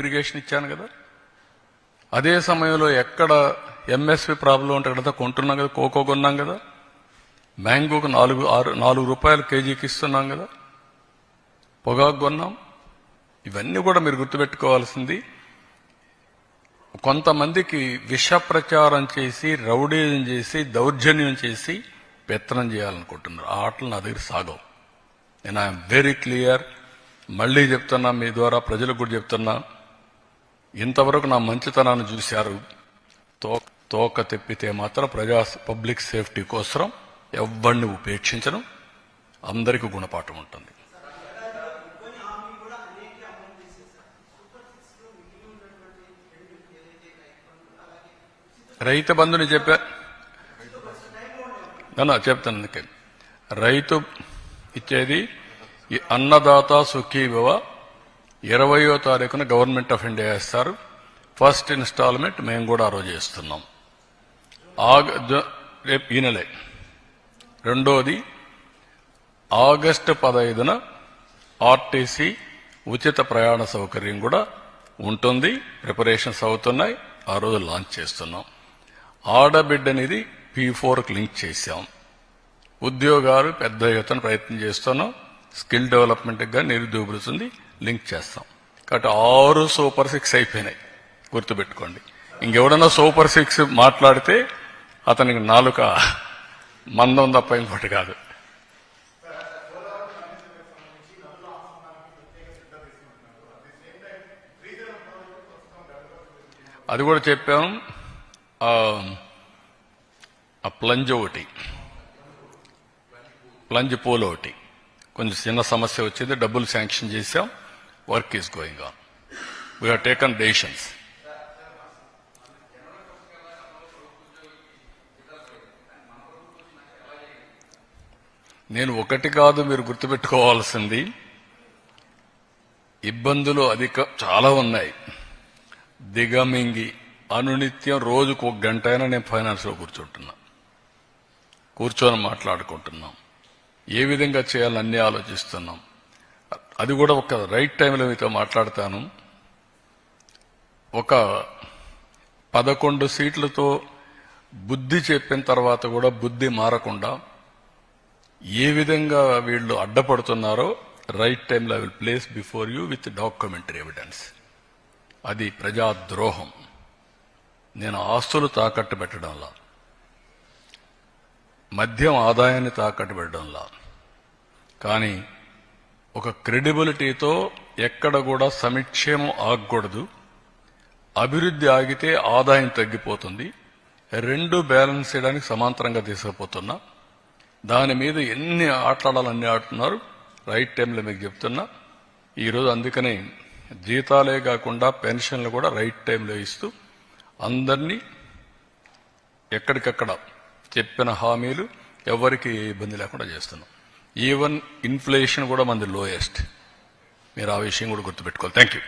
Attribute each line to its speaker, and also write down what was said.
Speaker 1: Irrigation ఇచ్చాను కదా. అదే సమయంలో ఎక్కడ ఎంఎస్పి ప్రాబ్లం ఉంటే అక్కడ కొంటున్నాం కదా, కోకో కొన్నాం కదా, మ్యాంగోకు 4 రూపాయలు కేజీకి ఇస్తున్నాం కదా, పొగాకు కొన్నాం. ఇవన్నీ కూడా మీరు గుర్తుపెట్టుకోవాల్సింది. కొంతమందికి విష ప్రచారం చేసి, రౌడీజం చేసి, దౌర్జన్యం చేసి పెత్తనం చేయాలనుకుంటున్నారు. ఆ ఆటలు నా దగ్గర సాగవు. నేను ఐఎమ్ వెరీ క్లియర్. మళ్లీ చెప్తున్నా, మీ ద్వారా ప్రజలకు కూడా చెప్తున్నా, ఇంతవరకు నా మంచితనాన్ని చూశారు. తోక తెప్పితే మాత్రం పబ్లిక్ సేఫ్టీ కోసం ఎవరిని ఉపేక్షించడం, అందరికీ గుణపాఠం ఉంటుంది. రైతు బంధుని చెప్తాను. అందుకే రైతు ఇచ్చేది అన్నదాత సుఖీభవ 20వ తారీఖున గవర్నమెంట్ ఆఫ్ ఇండియా ఇస్తారు. ఫస్ట్ ఇన్స్టాల్మెంట్ మేము కూడా ఆ రోజు ఇస్తున్నాం. రేపు ఈ నెలే. రెండోది ఆగస్టు 15న ఆర్టీసీ ఉచిత ప్రయాణ సౌకర్యం కూడా ఉంటుంది. ప్రిపరేషన్స్ అవుతున్నాయి. ఆ రోజు లాంచ్ చేస్తున్నాం. ఆడబిడ్డనిది P4కి లింక్ చేశాం. ఉద్యోగాలు పెద్ద ఎత్తున ప్రయత్నం చేస్తున్నాం. స్కిల్ డెవలప్మెంట్గా నిరుద్యోగులుంది లింక్ చేస్తాం. కాబట్టి 6 సూపర్ 6 అయిపోయినాయి. గుర్తుపెట్టుకోండి. ఇంకెవడన్నా సూపర్ 6 మాట్లాడితే అతనికి నాలుక మందం తప్ప ఇంకోటి కాదు. అది కూడా చెప్పాము. ఆ ప్లంజ్ ఒకటి, ప్లంజ్ పోల్ ఒకటి కొంచెం చిన్న సమస్య వచ్చింది. డబ్బులు శాంక్షన్ చేశాం. Work is going on. We have taken decisions. నేను ఒకటి కాదు, మీరు గుర్తుపెట్టుకోవాల్సింది, ఇబ్బందులు చాలా ఉన్నాయి. దిగమింగి అనునిత్యం రోజుకు 1 గంట అయినా నేను ఫైనాన్స్లో కూర్చొని మాట్లాడుకుంటున్నాం. ఏ విధంగా చేయాలని అన్నీ ఆలోచిస్తున్నాం. అది కూడా ఒక రైట్ టైంలో మీతో మాట్లాడతాను. ఒక 11 సీట్లతో బుద్ధి చెప్పిన తర్వాత కూడా బుద్ధి మారకుండా ఏ విధంగా వీళ్ళు అడ్డపడుతున్నారో రైట్ టైంలో I will place before you with documentary evidence. అది ప్రజాద్రోహం. నేను ఆస్తులు తాకట్టు పెట్టడంలా, మద్యం ఆదాయాన్ని తాకట్టు పెట్టడంలా, కానీ ఒక క్రెడిబిలిటీతో ఎక్కడ కూడా సంక్షేమం ఆగకూడదు. అభివృద్ధి ఆగితే ఆదాయం తగ్గిపోతుంది. 2 బ్యాలెన్స్ చేయడానికి సమాంతరంగా తీసుకుపోతున్నా. దాని మీద ఎన్ని ఆటలాడాలన్నీ ఆడుతున్నారు. రైట్ టైంలో మీకు చెప్తున్నా. ఈరోజు అందుకనే జీతాలే కాకుండా పెన్షన్లు కూడా రైట్ టైంలో ఇస్తూ అందరినీ ఎక్కడికక్కడ చెప్పిన హామీలు ఎవరికి ఇబ్బంది లేకుండా చేస్తున్నాం. ఈవెన్ ఇన్ఫ్లేషన్ కూడా మనది లోయెస్ట్. మీరు ఆ విషయం కూడా గుర్తుపెట్టుకోవాలి. Thank you.